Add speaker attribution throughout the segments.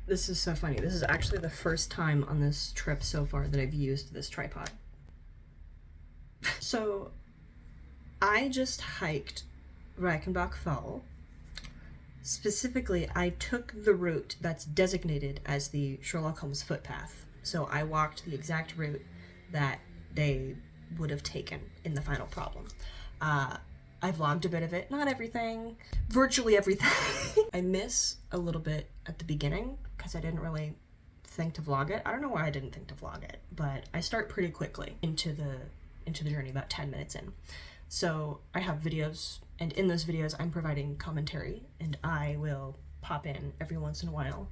Speaker 1: This is so funny. This is actually the first time on this trip so far that I've used this tripod. So, I just hiked Reichenbach Fall. Specifically, I took the route that's designated as the Sherlock Holmes footpath. So I walked the exact route that they would have taken in the final problem. I vlogged a bit of it, not everything, virtually everything. I miss a little bit at the beginning because I didn't really think to vlog it. I don't know why I didn't think to vlog it, but I start pretty quickly into the journey, about 10 minutes in. So I have videos, and in those videos I'm providing commentary, and I will pop in every once in a while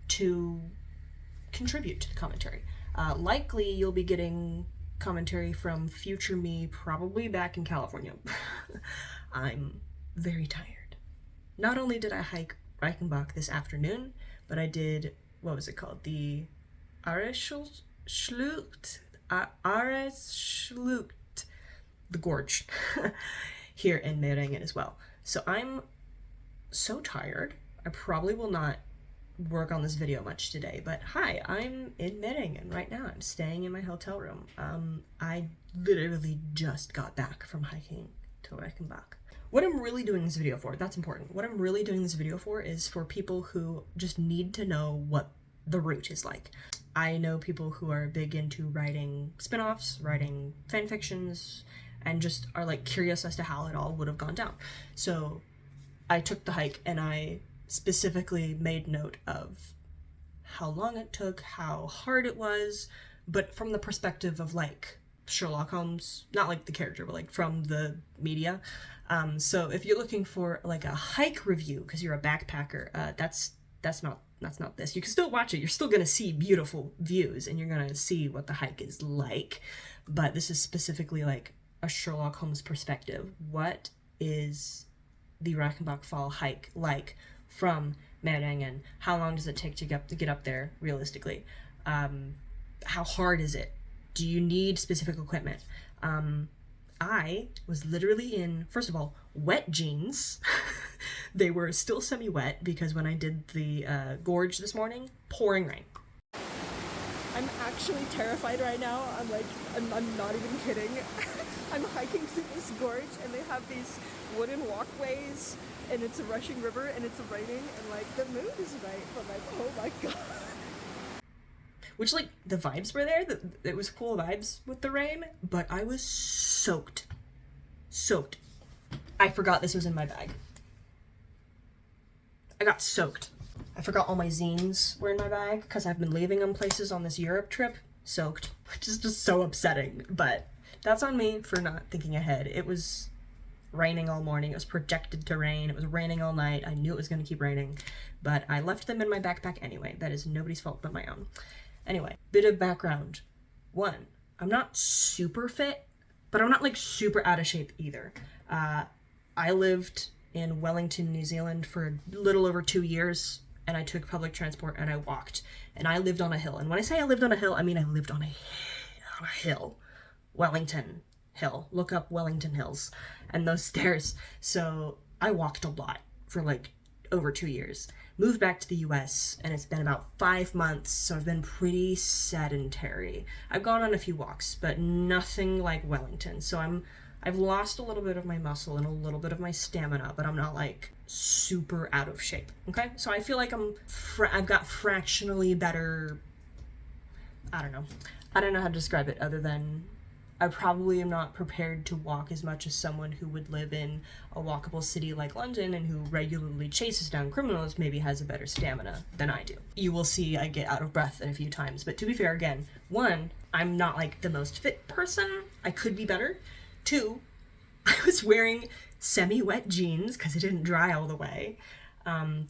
Speaker 1: to contribute to the commentary. Likely you'll be getting commentary from future me, probably back in California. I'm very tired. Not only did I hike Reichenbach this afternoon, but I did, what was it called? The Areschlucht, the gorge here in Meringen as well. So I'm so tired. I probably will not work on this video much today, but hi, I'm in Meringen right now. I'm staying in my hotel room. I literally just got back from hiking to Reichenbach. What I'm really doing this video for, that's important. What I'm really doing this video for is for people who just need to know what the route is like. I know people who are big into writing spin-offs, writing fan fictions, and just are like curious as to how it all would have gone down. So I took the hike and I specifically made note of how long it took, how hard it was, but from the perspective of like Sherlock Holmes, not like the character, but like from the media. So if you're looking for like a hike review because you're a backpacker, that's not this. You can still watch it. You're still gonna see beautiful views and you're gonna see what the hike is like, but this is specifically like a Sherlock Holmes perspective. What is the Reichenbach Fall hike like from Meringen? How long does it take to get up there realistically? How hard is it? Do you need specific equipment? I was literally in, first of all, wet jeans. They were still semi-wet because when I did the gorge this morning, pouring rain. I'm actually terrified right now. I'm not even kidding. I'm hiking through this gorge and they have these wooden walkways and it's a rushing river and it's raining and like the mood is right, but like, oh my god. Which like the vibes were there, it was cool vibes with the rain, but I was soaked. I forgot this was in my bag. I got soaked. I forgot all my zines were in my bag because I've been leaving them places on this Europe trip soaked, which is just so upsetting, but that's on me for not thinking ahead. It was raining all morning. It was projected to rain. It was raining all night. I knew it was going to keep raining, but I left them in my backpack anyway. That is nobody's fault but my own. Anyway, bit of background. One, I'm not super fit, but I'm not like super out of shape either. I lived in Wellington, New Zealand for a little over 2 years, and I took public transport and I walked, and I lived on a hill. And when I say I lived on a hill, I mean I lived on a hill. Wellington Hill. Look up Wellington Hills and those stairs. So I walked a lot for like over 2 years. Moved back to the US and it's been about 5 months, so I've been pretty sedentary. I've gone on a few walks, but nothing like Wellington. So I've lost a little bit of my muscle and a little bit of my stamina, but I'm not like super out of shape. Okay? So I feel like I've got fractionally better. I don't know how to describe it other than I probably am not prepared to walk as much as someone who would live in a walkable city like London and who regularly chases down criminals maybe has a better stamina than I do. You will see I get out of breath a few times, but to be fair, again, one, I'm not like the most fit person. I could be better. Two, I was wearing semi-wet jeans because it didn't dry all the way.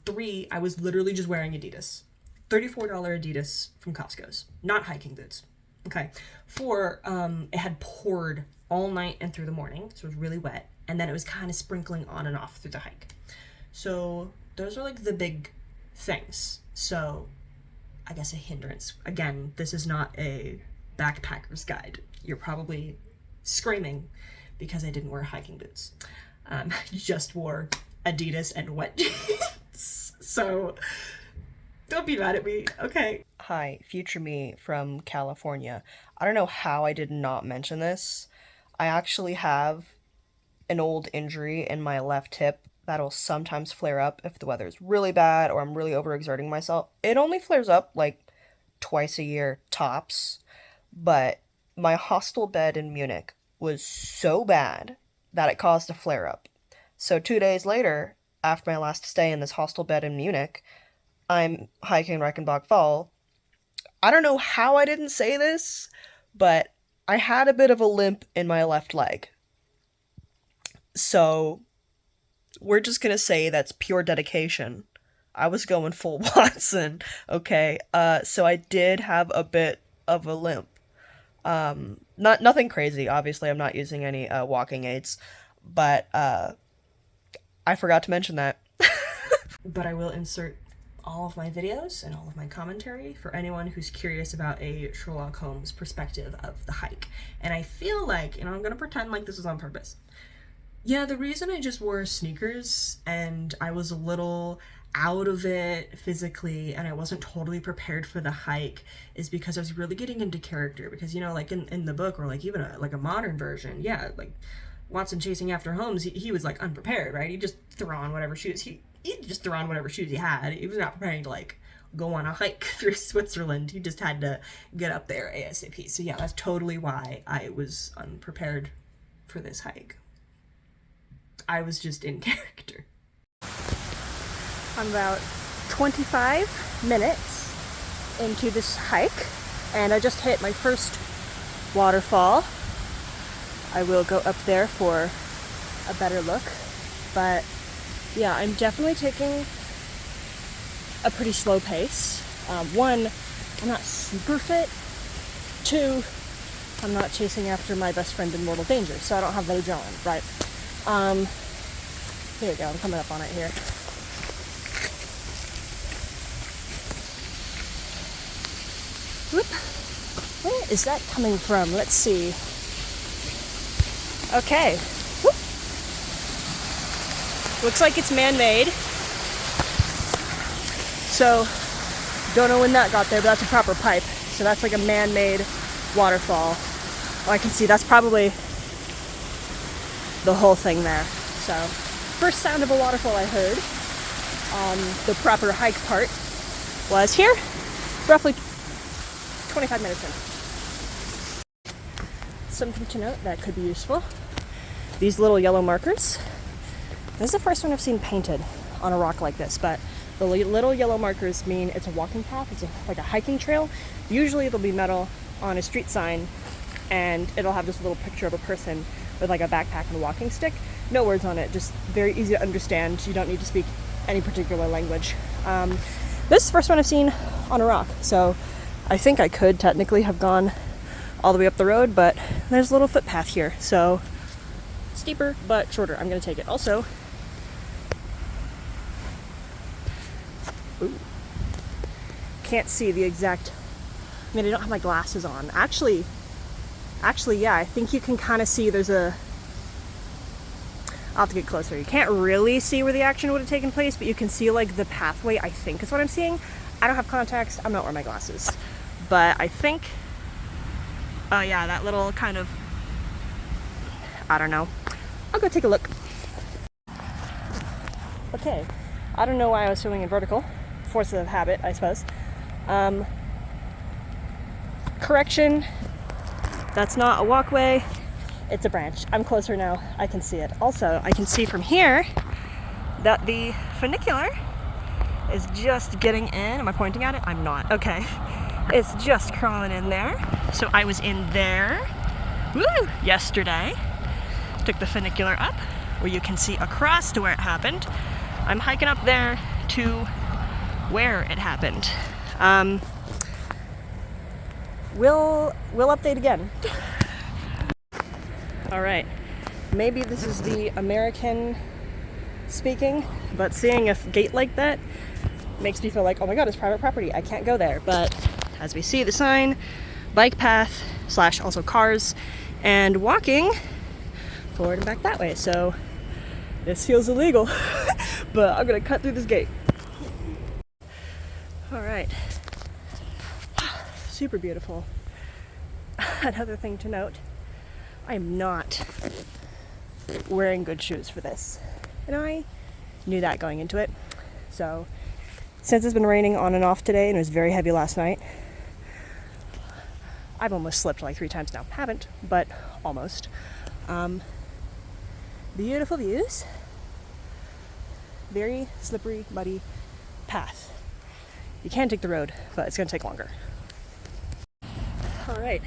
Speaker 1: Three, I was literally just wearing Adidas. $34 Adidas from Costco's, not hiking boots. Okay. Four, it had poured all night and through the morning, so it was really wet, and then it was kind of sprinkling on and off through the hike. So those are like the big things. So I guess a hindrance. Again, this is not a backpacker's guide. You're probably screaming because I didn't wear hiking boots. I just wore Adidas and wet jeans. So Don't be mad at me, okay? Hi, future me from California. I don't know how I did not mention this. I actually have an old injury in my left hip that'll sometimes flare up if the weather is really bad or I'm really overexerting myself. It only flares up like twice a year tops, but my hostel bed in Munich was so bad that it caused a flare up. So 2 days later, after my last stay in this hostel bed in Munich, I'm hiking Reichenbach Fall. I don't know how I didn't say this, but I had a bit of a limp in my left leg. So we're just gonna say that's pure dedication. I was going full Watson, okay? So I did have a bit of a limp. Nothing crazy, obviously. I'm not using any walking aids, but I forgot to mention that. But I will insert all of my videos and all of my commentary for anyone who's curious about a Sherlock Holmes perspective of the hike. And I feel like, and I'm gonna pretend like this was on purpose. Yeah, the reason I just wore sneakers and I was a little out of it physically and I wasn't totally prepared for the hike is because I was really getting into character. Because, you know, like in the book, or like even a modern version, yeah, like Watson chasing after Holmes, he was like unprepared, right? He just threw on whatever shoes he just threw on whatever shoes he had. He was not preparing to like go on a hike through Switzerland. He just had to get up there ASAP. So yeah, that's totally why I was unprepared for this hike. I was just in character. I'm about 25 minutes into this hike, and I just hit my first waterfall. I will go up there for a better look, but yeah, I'm definitely taking a pretty slow pace. One, I'm not super fit. Two, I'm not chasing after my best friend in mortal danger, so I don't have that adrenaline, right? Here we go, I'm coming up on it here. Whoop. Where is that coming from? Let's see. Okay. Whoop. Looks like it's man-made. So, don't know when that got there, but that's a proper pipe. So that's like a man-made waterfall. Oh, I can see that's probably the whole thing there. So, first sound of a waterfall I heard on the proper hike part was here, roughly 25 minutes in. Something to note that could be useful. These little yellow markers. This is the first one I've seen painted on a rock like this, but the little yellow markers mean it's a walking path. It's like a hiking trail. Usually it'll be metal on a street sign, and it'll have this little picture of a person with like a backpack and a walking stick. No words on it, just very easy to understand. You don't need to speak any particular language. This is the first one I've seen on a rock, so I think I could technically have gone all the way up the road, but there's a little footpath here, so steeper but shorter. I'm gonna take it. Also, ooh, can't see the exact, I mean, I don't have my glasses on. Actually, yeah, I think you can kind of see there's a, I'll have to get closer. You can't really see where the action would have taken place, but you can see like the pathway, I think is what I'm seeing. I don't have contacts, I'm not wearing my glasses. But I think, oh yeah, that little kind of, I don't know. I'll go take a look. Okay, I don't know why I was swimming in vertical. Force of habit, I suppose. Correction, that's not a walkway, it's a branch. I'm closer now, I can see it. Also, I can see from here that the funicular is just getting in. Am I pointing at it? I'm not. Okay. It's just crawling in there. So I was in there, woo, yesterday. Took the funicular up, where you can see across to where it happened. I'm hiking up there to where it happened. We'll update again. All right. Maybe this is the American speaking, but seeing a gate like that makes me feel like, oh my god, it's private property. I can't go there. But as we see the sign, bike path / also cars, and walking forward and back that way. So this feels illegal, but I'm gonna cut through this gate. All right. Super beautiful. Another thing to note, I am not wearing good shoes for this. And I knew that going into it. So, since it's been raining on and off today and it was very heavy last night, I've almost slipped like 3 times now. Haven't, but almost. Beautiful views. Very slippery, muddy path. You can take the road, but it's gonna take longer. All right,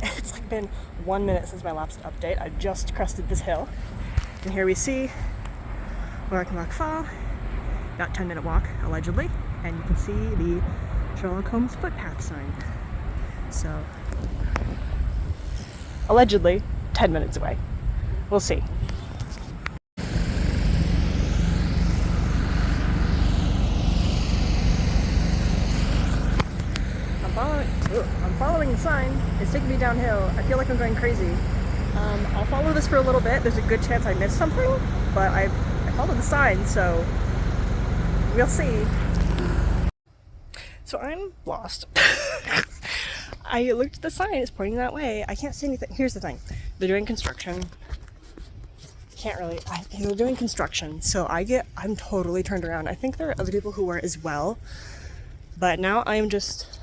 Speaker 1: it's like been 1 minute since my last update. I just crested this hill, and here we see Reichenbach Fall. About 10-minute walk, allegedly, and you can see the Sherlock Holmes footpath sign. So, allegedly, 10 minutes away. We'll see. I'm following the sign. It's taking me downhill. I feel like I'm going crazy. I'll follow this for a little bit. There's a good chance I missed something, but I followed the sign, so we'll see. So I'm lost. I looked at the sign, it's pointing that way. I can't see anything. Here's the thing. They're doing construction. They're doing construction, so I'm totally turned around. I think there are other people who are as well, but now I'm just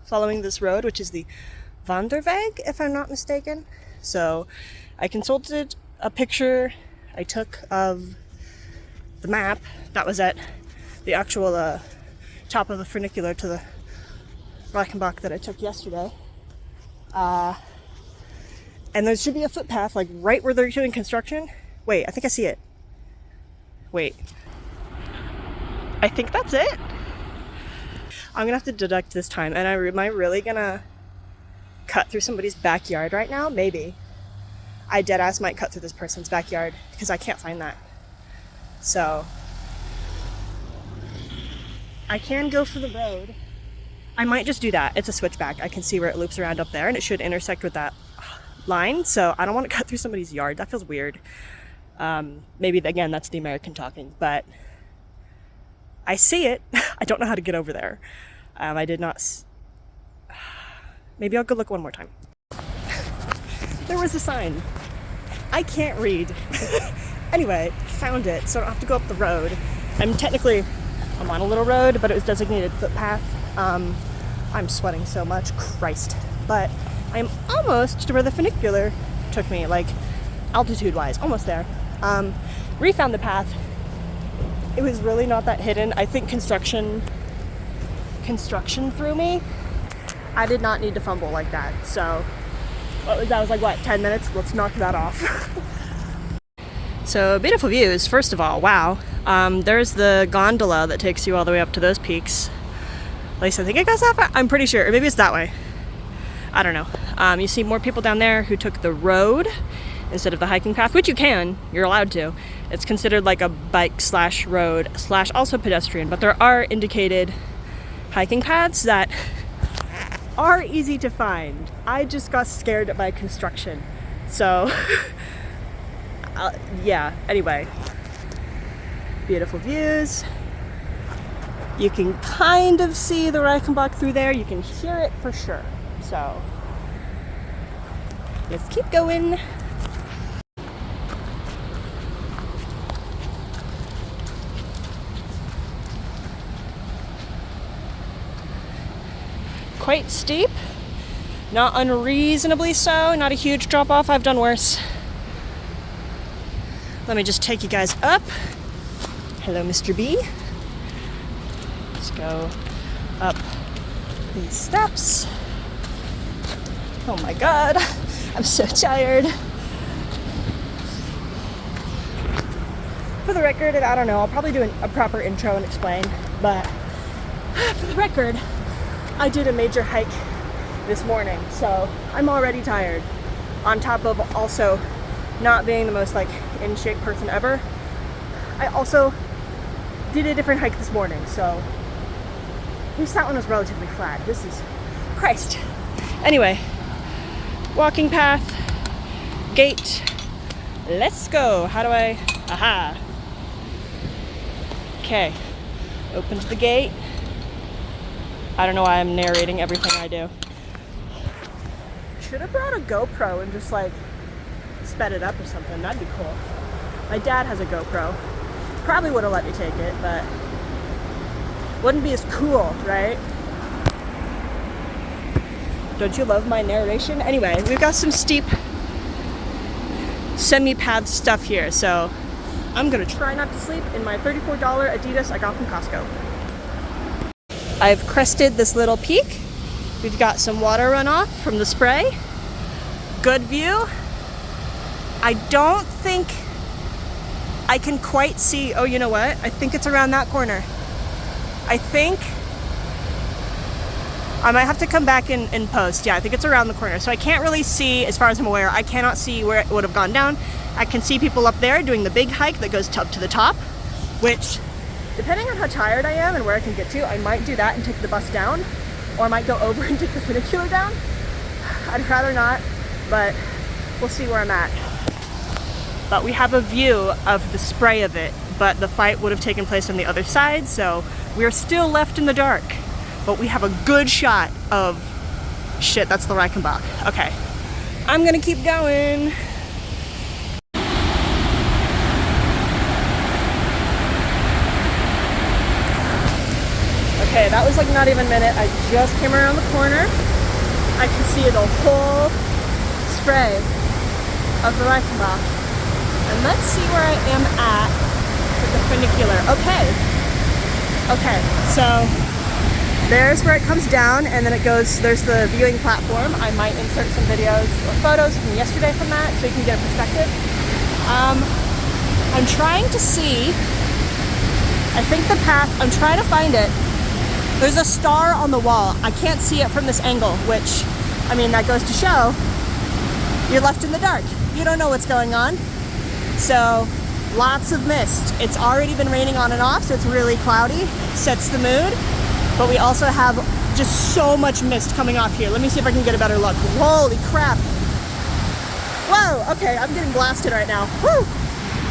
Speaker 1: following this road, which is the Wanderweg, if I'm not mistaken. So I consulted a picture I took of the map that was at the actual top of the funicular to the Reichenbach that I took yesterday. And there should be a footpath like right where they're doing construction. Wait, I think I see it. Wait. I think that's it. I'm gonna have to deduct this time, and am I really gonna cut through somebody's backyard right now? Maybe. I deadass might cut through this person's backyard because I can't find that. So I can go for the road. I might just do that. It's a switchback. I can see where it loops around up there, and it should intersect with that line. So I don't want to cut through somebody's yard. That feels weird. Maybe again, that's the American talking, but I see it. I don't know how to get over there. I did not. Maybe I'll go look one more time. There was a sign. I can't read. Anyway, found it, so I don't have to go up the road. I'm on a little road, but it was designated footpath. I'm sweating so much, Christ. But I'm almost to where the funicular took me, like altitude-wise, almost there. Refound the path. It was really not that hidden. I think construction threw me. I did not need to fumble like that. So that was like what, 10 minutes? Let's knock that off. So beautiful views. First of all, wow. There's the gondola that takes you all the way up to those peaks. At least I think it goes that far. I'm pretty sure. Or maybe it's that way. I don't know. You see more people down there who took the road instead of the hiking path, which you can. You're allowed to. It's considered like a bike / road / also pedestrian, but there are indicated hiking paths that are easy to find. I just got scared by construction. So, yeah, anyway. Beautiful views. You can kind of see the Reichenbach through there. You can hear it for sure. So, let's keep going. Quite steep, not unreasonably so, not a huge drop off. I've done worse. Let me just take you guys up. Hello, Mr. B. Let's go up these steps. Oh my God, I'm so tired. For the record, and I don't know, I'll probably do a proper intro and explain, but for the record, I did a major hike this morning, so I'm already tired. On top of also not being the most like in shape person ever, I also did a different hike this morning, so at least that one was relatively flat. This is Christ. Anyway, walking path, gate, let's go. How do I, aha. Okay, open to the gate. I don't know why I'm narrating everything I do. Should have brought a GoPro and just like sped it up or something. That'd be cool. My dad has a GoPro. Probably would have let me take it, but wouldn't be as cool, right? Don't you love my narration? Anyway, we've got some steep semi-path stuff here, so I'm gonna try not to sleep in my $34 Adidas I got from Costco. I've crested this little peak. We've got some water runoff from the spray. Good view. I don't think I can quite see, oh, you know what? I think it's around that corner. I think I might have to come back in post. Yeah, I think it's around the corner. So I can't really see, as far as I'm aware, I cannot see where it would have gone down. I can see people up there doing the big hike that goes up to the top, which, depending on how tired I am and where I can get to, I might do that and take the bus down, or I might go over and take the funicular down. I'd rather not, but we'll see where I'm at. But we have a view of the spray of it, but the fight would have taken place on the other side, so we're still left in the dark. But we have a good shot of, shit, that's the Reichenbach. Okay, I'm gonna keep going. Okay, that was like not even a minute. I just came around the corner. I can see the whole spray of the Reichenbach. And let's see where I am at with the funicular. Okay, so there's where it comes down, and then it goes, there's the viewing platform. I might insert some videos or photos from yesterday from that so you can get a perspective. I'm trying to see, I think the path, I'm trying to find it. There's a star on the wall. I can't see it from this angle, which, I mean, that goes to show you're left in the dark. You don't know what's going on. So, lots of mist. It's already been raining on and off, so it's really cloudy, sets the mood. But we also have just so much mist coming off here. Let me see if I can get a better look. Holy crap. Whoa, okay, I'm getting blasted right now. Woo!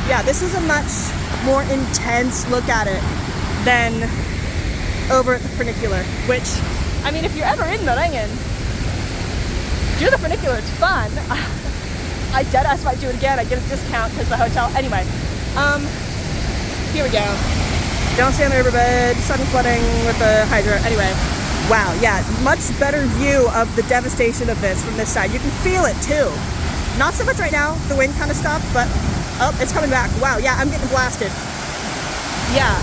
Speaker 1: Yeah, this is a much more intense look at it than over at the funicular, which, I mean, if you're ever in Ringen, do the funicular, it's fun. I deadass might do it again. I get a discount because the hotel. Anyway, here we go. Don't stay on the riverbed, sudden flooding with the hydro. Anyway, wow, yeah, much better view of the devastation of this from this side. You can feel it too. Not so much right now. The wind kind of stopped, but oh, it's coming back. Wow, yeah, I'm getting blasted. Yeah.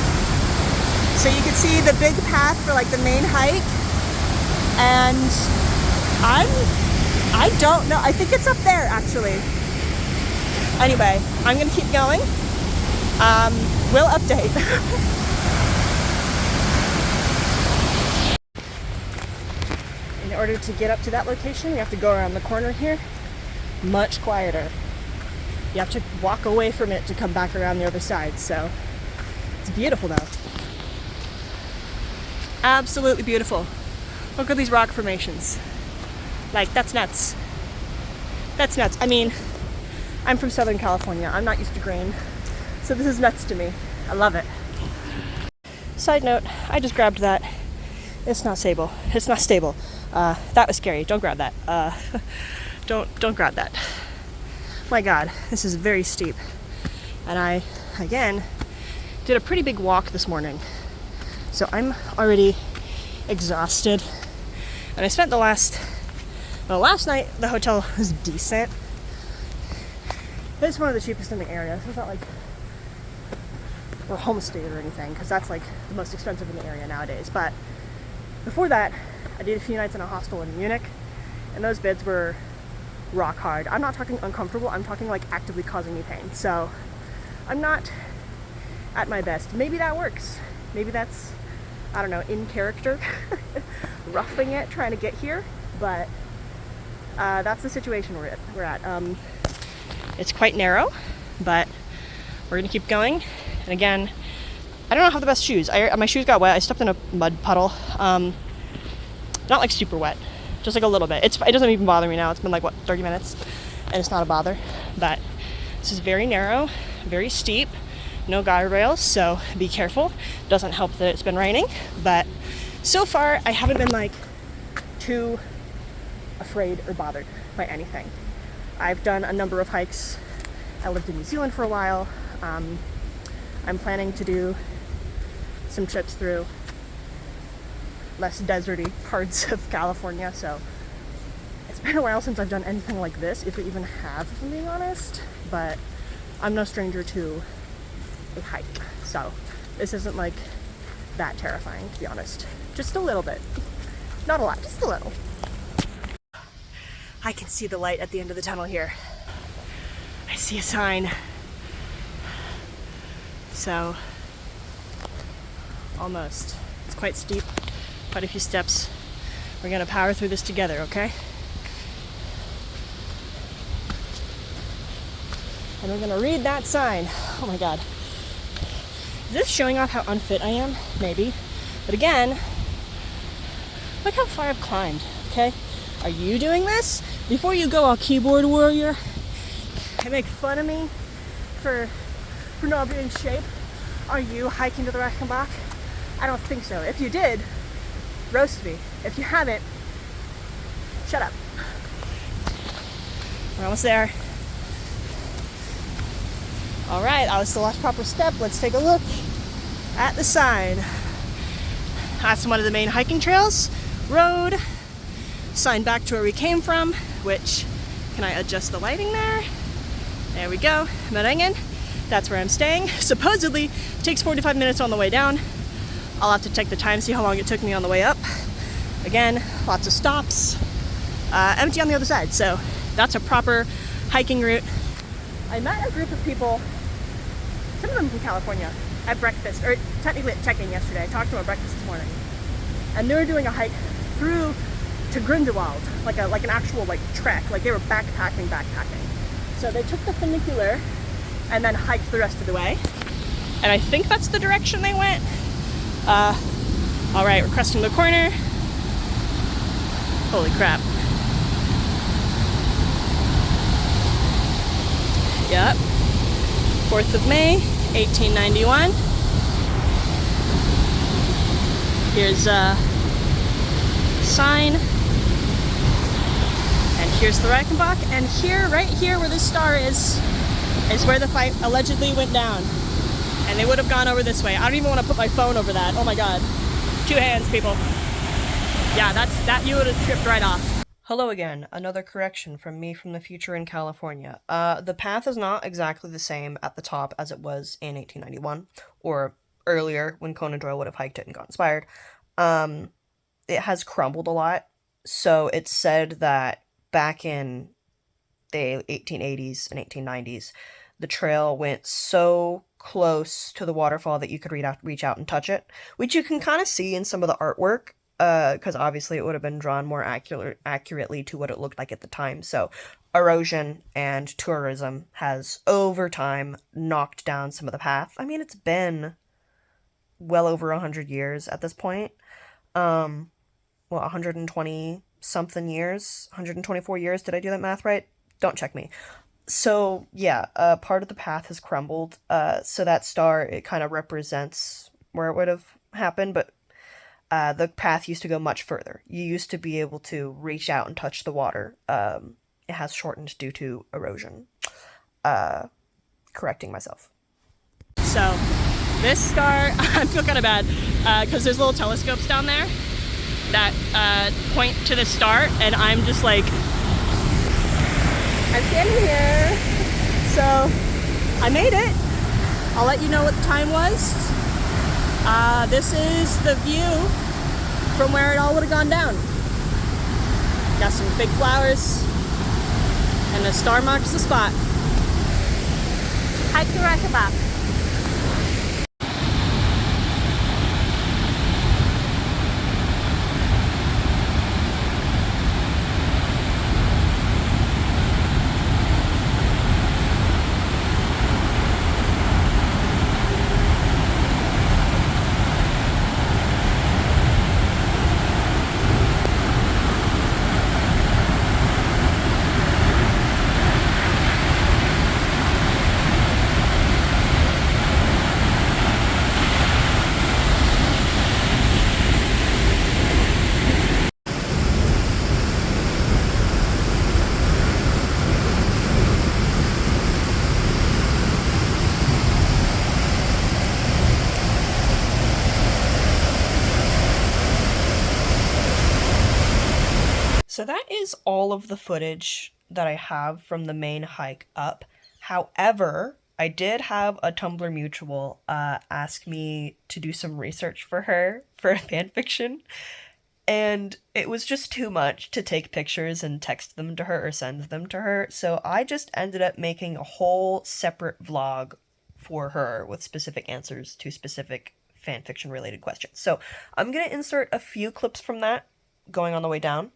Speaker 1: So you can see the big path for like the main hike, and I don't know. I think it's up there actually. Anyway, I'm gonna keep going. We'll update. In order to get up to that location, you have to go around the corner here. Much quieter. You have to walk away from it to come back around the other side. So it's beautiful though. Absolutely beautiful. Look at these rock formations. Like, that's nuts. That's nuts. I mean, I'm from Southern California. I'm not used to grain. So this is nuts to me. I love it. Side note, I just grabbed that. It's not stable. It's not stable. That was scary. Don't grab that. Don't grab that. My God, this is very steep. And I, again, did a pretty big walk this morning. So I'm already exhausted. And I spent last night, the hotel was decent. It's one of the cheapest in the area. So it's not like we're homestayed or anything, because that's like the most expensive in the area nowadays. But before that, I did a few nights in a hostel in Munich, and those beds were rock hard. I'm not talking uncomfortable, I'm talking like actively causing me pain. So I'm not at my best. Maybe that works. Maybe that's, I don't know, in character, roughing it, trying to get here. But that's the situation we're at. It's quite narrow, but we're gonna keep going. And again, I don't have the best shoes. My shoes got wet. I stepped in a mud puddle. Not like super wet, just like a little bit. It doesn't even bother me now. It's been like, what, 30 minutes? And it's not a bother. But this is very narrow, very steep, no guide rails, so be careful. Doesn't help that it's been raining, but So far, I haven't been like too afraid or bothered by anything. I've done a number of hikes. I lived in New Zealand for a while. I'm planning to do some trips through less deserty parts of California, so it's been a while since I've done anything like this, if we even have, if I'm being honest, but I'm no stranger to a hike, so this isn't like that terrifying, to be honest. Just a little bit. Not a lot, just a little. I can see the light at the end of the tunnel here. I see a sign. So, almost. It's quite steep, quite a few steps. We're gonna power through this together, okay? And we're gonna read that sign. Oh my God. Is this showing off how unfit I am? Maybe. But again, look how far I've climbed, okay? Are you doing this? Before you go all keyboard warrior and make fun of me for not being in shape, are you hiking to the Reichenbach? I don't think so. If you did, roast me. If you haven't, shut up. We're almost there. All right, that was the last proper step. Let's take a look at the sign. That's one of the main hiking trails. Road, sign back to where we came from, which, can I adjust the lighting there? There we go, Merengen. That's where I'm staying. Supposedly, it takes 45 minutes on the way down. I'll have to check the time, see how long it took me on the way up. Again, lots of stops. Empty on the other side, so that's a proper hiking route. I met a group of people, some of them from California, at breakfast, or technically at check-in yesterday. I talked to them at breakfast this morning. And they were doing a hike through to Grindelwald, like an actual trek, like they were backpacking. So they took the funicular and then hiked the rest of the way. And I think that's the direction they went. All right, we're cresting the corner. Holy crap. Yep. 4th of May, 1891. Here's a sign. And here's the Reichenbach. And here, right here where this star is where the fight allegedly went down. And they would have gone over this way. I don't even want to put my phone over that. Oh my God. 2 hands, people. Yeah, that you would have tripped right off. Hello again, another correction from me from the future in California. The path is not exactly the same at the top as it was in 1891, or earlier when Conan Doyle would have hiked it and got inspired. It has crumbled a lot, so it's said that back in the 1880s and 1890s, the trail went so close to the waterfall that you could reach out and touch it, which you can kind of see in some of the artwork. Because obviously it would have been drawn more accurately to what it looked like at the time. So erosion and tourism has, over time, knocked down some of the path. I mean, it's been well over 100 years at this point. 120-something years? 124 years? Did I do that math right? Don't check me. So, yeah, part of the path has crumbled. So that star, it kind of represents where it would have happened, but the path used to go much further. You used to be able to reach out and touch the water. It has shortened due to erosion. Correcting myself. So, this star, I feel kind of bad, because there's little telescopes down there that point to the star, and I'm just like, I'm standing here. So, I made it. I'll let you know what the time was. This is the view from where it all would have gone down. Got some big flowers, and the star marks the spot. Hike to Reichenbach. So that is all of the footage that I have from the main hike up. However, I did have a Tumblr mutual ask me to do some research for her for a fanfiction, and it was just too much to take pictures and text them to her or send them to her, so I just ended up making a whole separate vlog for her with specific answers to specific fanfiction related questions. So I'm gonna insert a few clips from that going on the way down.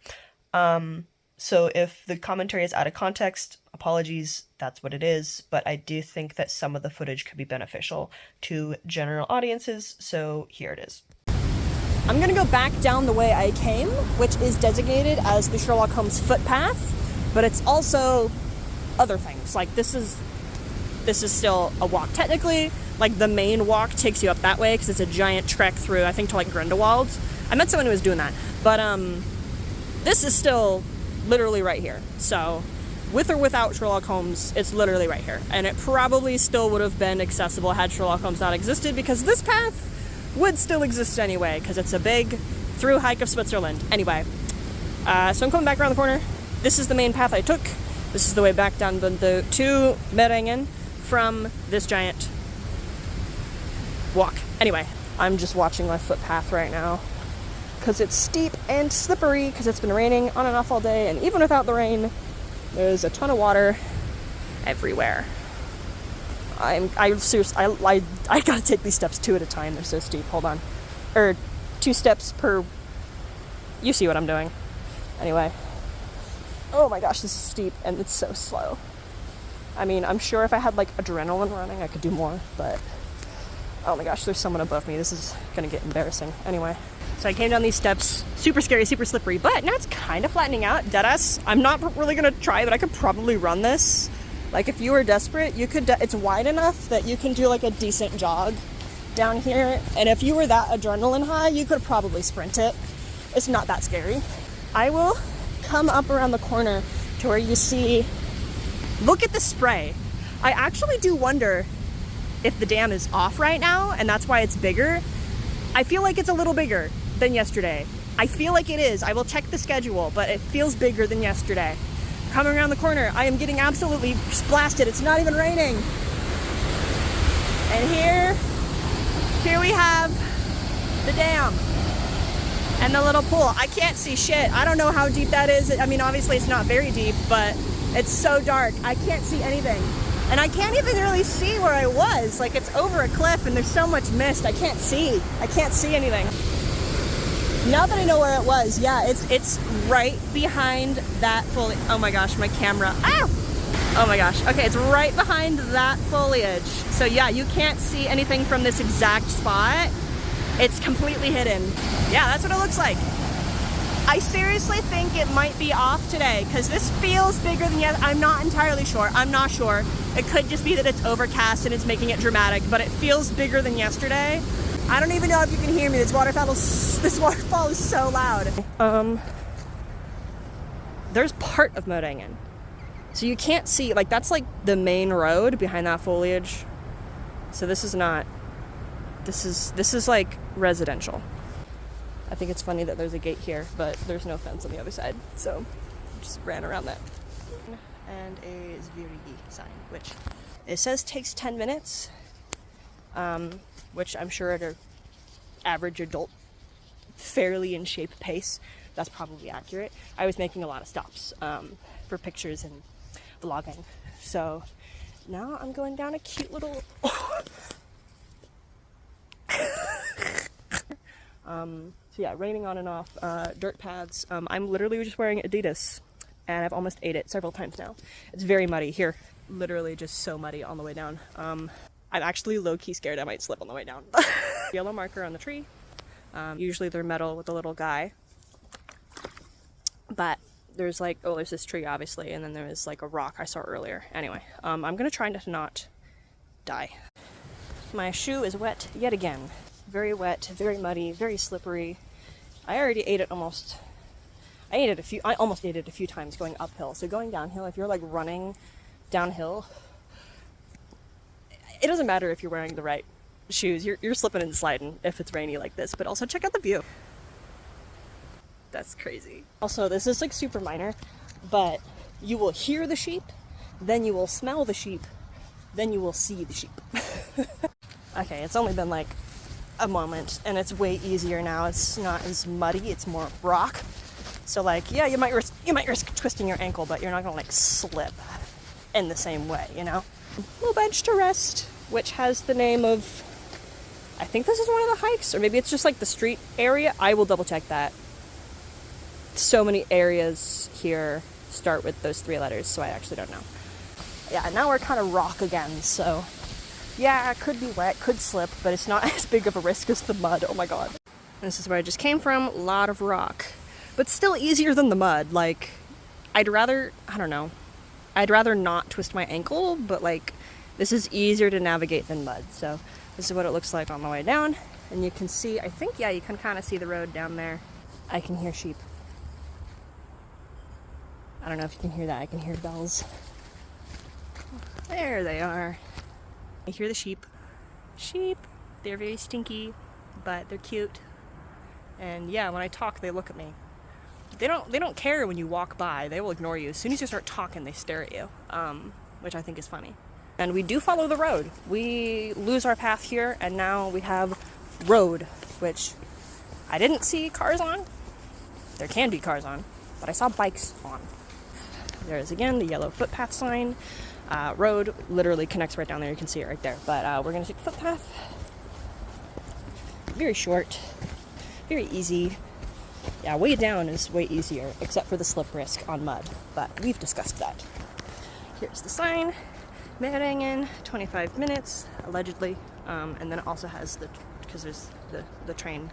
Speaker 1: So if the commentary is out of context, apologies, that's what it is, but I do think that some of the footage could be beneficial to general audiences, so here it is. I'm gonna go back down the way I came, which is designated as the Sherlock Holmes footpath, but it's also other things. Like this is still a walk. Technically, like the main walk takes you up that way because it's a giant trek through, I think, to like Grindelwald. I met someone who was doing that, but this is still literally right here. So with or without Sherlock Holmes, it's literally right here. And it probably still would have been accessible had Sherlock Holmes not existed, because this path would still exist anyway, because it's a big through hike of Switzerland. Anyway, so I'm coming back around the corner. This is the main path I took. This is the way back down to Meringen from this giant walk. Anyway, I'm just watching my footpath right now, because it's steep and slippery because it's been raining on and off all day, and even without the rain, there's a ton of water everywhere. I gotta take these steps 2 at a time. They're so steep. Hold on. 2 steps per... You see what I'm doing. Anyway. Oh my gosh, this is steep and it's so slow. I mean, I'm sure if I had like adrenaline running, I could do more, but... Oh my gosh, there's someone above me. This is gonna get embarrassing. Anyway. So I came down these steps, super scary, super slippery, but now it's kind of flattening out. Deadass. I'm not really gonna try, but I could probably run this. Like if you were desperate, you could, it's wide enough that you can do like a decent jog down here. And if you were that adrenaline high, you could probably sprint it. It's not that scary. I will come up around the corner to where you see, look at the spray. I actually do wonder if the dam is off right now and that's why it's bigger. I feel like it's a little bigger than yesterday. I feel like it is. I will check the schedule, but it feels bigger than yesterday. Coming around the corner, I am getting absolutely blasted. It's not even raining. And here we have the dam and the little pool. I can't see shit. I don't know how deep that is. I mean, obviously it's not very deep, but it's so dark. I can't see anything. And I can't even really see where I was. Like it's over a cliff and there's so much mist. I can't see anything. Now that I know where it was, yeah, it's right behind that foliage. Oh my gosh, my camera. Ah! Oh my gosh. Okay, it's right behind that foliage. So yeah, you can't see anything from this exact spot. It's completely hidden. Yeah, that's what it looks like. I seriously think it might be off today because this feels bigger than yesterday. I'm not entirely sure. I'm not sure. It could just be that it's overcast and it's making it dramatic, but it feels bigger than yesterday. I don't even know if you can hear me. This waterfall is so loud. There's part of Meringen. So you can't see, like that's like the main road behind that foliage. So this is not, this is like residential. I think it's funny that there's a gate here, but there's no fence on the other side. So I just ran around that. And a Zvirigi sign, which it says takes 10 minutes. Which I'm sure at an average adult, fairly in shape pace, that's probably accurate. I was making a lot of stops for pictures and vlogging. So now I'm going down a cute little... So yeah, raining on and off, dirt paths. I'm literally just wearing Adidas and I've almost ate it several times now. It's very muddy here. Literally just so muddy on the way down. I'm actually low-key scared I might slip on the way down. Yellow marker on the tree. Usually they're metal with a little guy. But there's like, oh, there's this tree obviously, and then there's like a rock I saw earlier. Anyway, I'm gonna try to not die. My shoe is wet yet again. Very wet, very muddy, very slippery. I already ate it almost. I almost ate it a few times going uphill. So going downhill, if you're like running downhill, it doesn't matter if you're wearing the right shoes. You're slipping and sliding if it's rainy like this. But also check out the view. That's crazy. Also, this is like super minor, but you will hear the sheep, then you will smell the sheep, then you will see the sheep. Okay, it's only been like a moment, and it's way easier now. It's not as muddy, it's more rock. So like, yeah, you might risk twisting your ankle, but you're not gonna like slip in the same way, you know? Little bench to rest, which has the name of, I think this is one of the hikes, or maybe it's just like the street area. I will double check that. So many areas here start with those 3 letters, so I actually don't know. Yeah, now we're kind of rock again, so yeah, it could be wet, could slip, but it's not as big of a risk as the mud. Oh my god. This is where I just came from, a lot of rock. But still easier than the mud. Like, I'd rather not twist my ankle, but like, this is easier to navigate than mud. So this is what it looks like on the way down. And you can see, I think, yeah, you can kind of see the road down there. I can hear sheep. I don't know if you can hear that. I can hear bells. There they are. I hear the sheep. Sheep. They're very stinky, but they're cute. And yeah, when I talk, they look at me. They don't care when you walk by. They will ignore you. As soon as you start talking, they stare at you, which I think is funny. And we do follow the road. We lose our path here, and now we have road, which I didn't see cars on. There can be cars on, but I saw bikes on. There's again the yellow footpath sign. Road literally connects right down there. You can see it right there. But we're gonna take the footpath. Very short, very easy. Yeah, way down is way easier, except for the slip risk on mud. But we've discussed that. Here's the sign. Meringen, 25 minutes, allegedly. And then it also has because there's the train.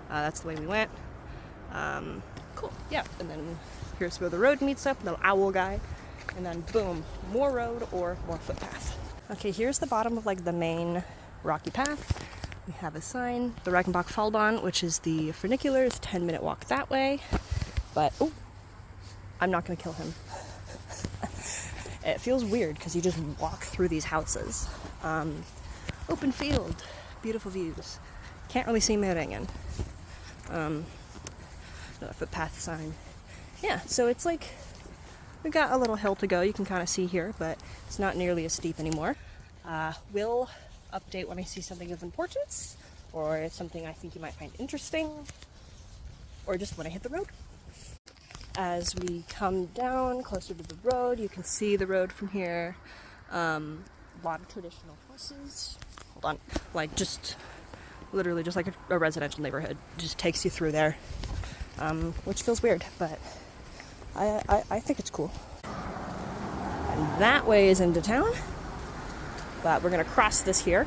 Speaker 1: That's the way we went. Cool, yeah. And then here's where the road meets up, the owl guy. And then boom, more road or more footpath. Okay, here's the bottom of like the main rocky path. We have a sign, the Reichenbach Fallbahn, which is the funicular. It's a 10-minute walk that way. But, oh, I'm not gonna kill him. It feels weird because you just walk through these houses. Open field, beautiful views. Can't really see Meringen. Another footpath sign. Yeah, so it's like, we got a little hill to go, you can kind of see here, but it's not nearly as steep anymore. We'll update when I see something of importance, or something I think you might find interesting, or just when I hit the road. As we come down closer to the road, you can see the road from here. A lot of traditional houses. Hold on, like just literally just like a residential neighborhood. Just takes you through there, which feels weird, but I think it's cool. And that way is into town, but we're gonna cross this here.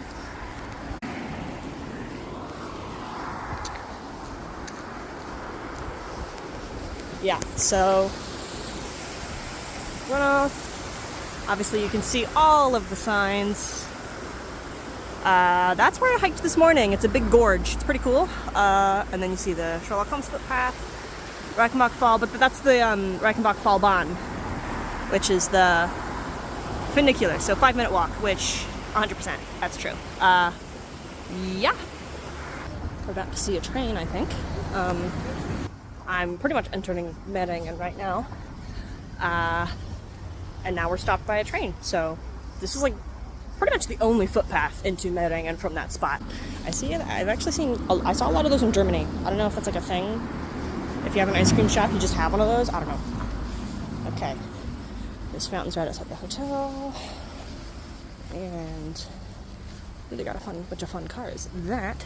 Speaker 1: Yeah, so runoff. Obviously you can see all of the signs. That's where I hiked this morning. It's a big gorge. It's pretty cool. And then you see the Sherlock Holmes footpath, Reichenbach Fall, but that's the Reichenbach Fallbahn, which is the funicular, so 5-minute walk, which 100%, that's true. Yeah. We're about to see a train, I think. I'm pretty much entering Meringen right now. And now we're stopped by a train, so this is like pretty much the only footpath into Meringen from that spot. I see it. I've actually seen, I saw a lot of those in Germany. I don't know if that's like a thing. If you have an ice cream shop, you just have one of those. I don't know. Okay. This fountain's right outside the hotel. And they got a bunch of fun cars. That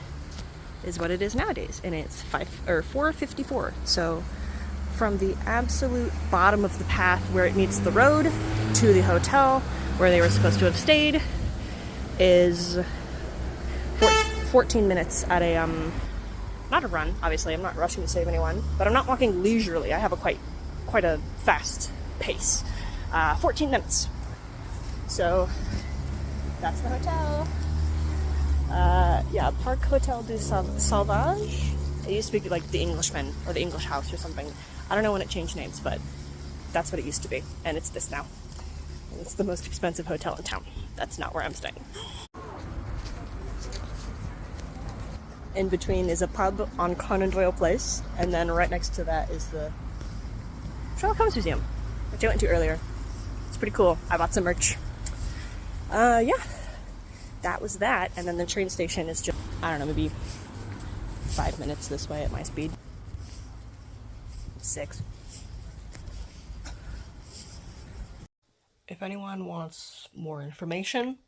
Speaker 1: is what it is nowadays. And it's 4:54. So from the absolute bottom of the path where it meets the road to the hotel where they were supposed to have stayed is 14 minutes at a, not a run, obviously, I'm not rushing to save anyone, but I'm not walking leisurely. I have a quite a fast pace. 14 minutes. So that's the hotel. Yeah, Park Hotel du Sauvage. It used to be like the Englishman or the English House or something. I don't know when it changed names, but that's what it used to be, and it's this now. And it's the most expensive hotel in town. That's not where I'm staying. in between is a pub on Conan Doyle Place, and then right next to that is the Sherlock Holmes Museum, which I went to earlier. It's pretty cool. I bought some merch. Yeah, that was that, and then the train station is just, I don't know, maybe 5 minutes this way at my speed. 6. If anyone wants more information,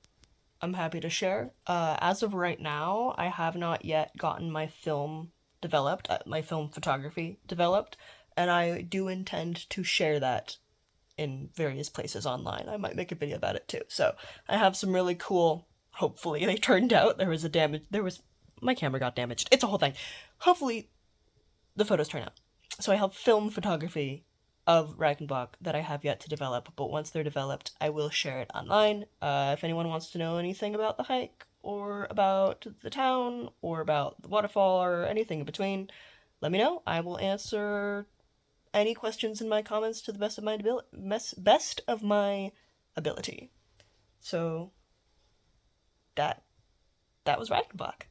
Speaker 1: I'm happy to share. As of right now, I have not yet gotten my film developed, my film photography developed, and I do intend to share that in various places online. I might make a video about it too. So I have some really cool, hopefully they turned out, my camera got damaged. It's a whole thing. Hopefully the photos turn out. So I have film photography of Reichenbach that I have yet to develop, but once they're developed, I will share it online. If anyone wants to know anything about the hike, or about the town, or about the waterfall, or anything in between, let me know. I will answer any questions in my comments to the best of my ability. So that was Reichenbach.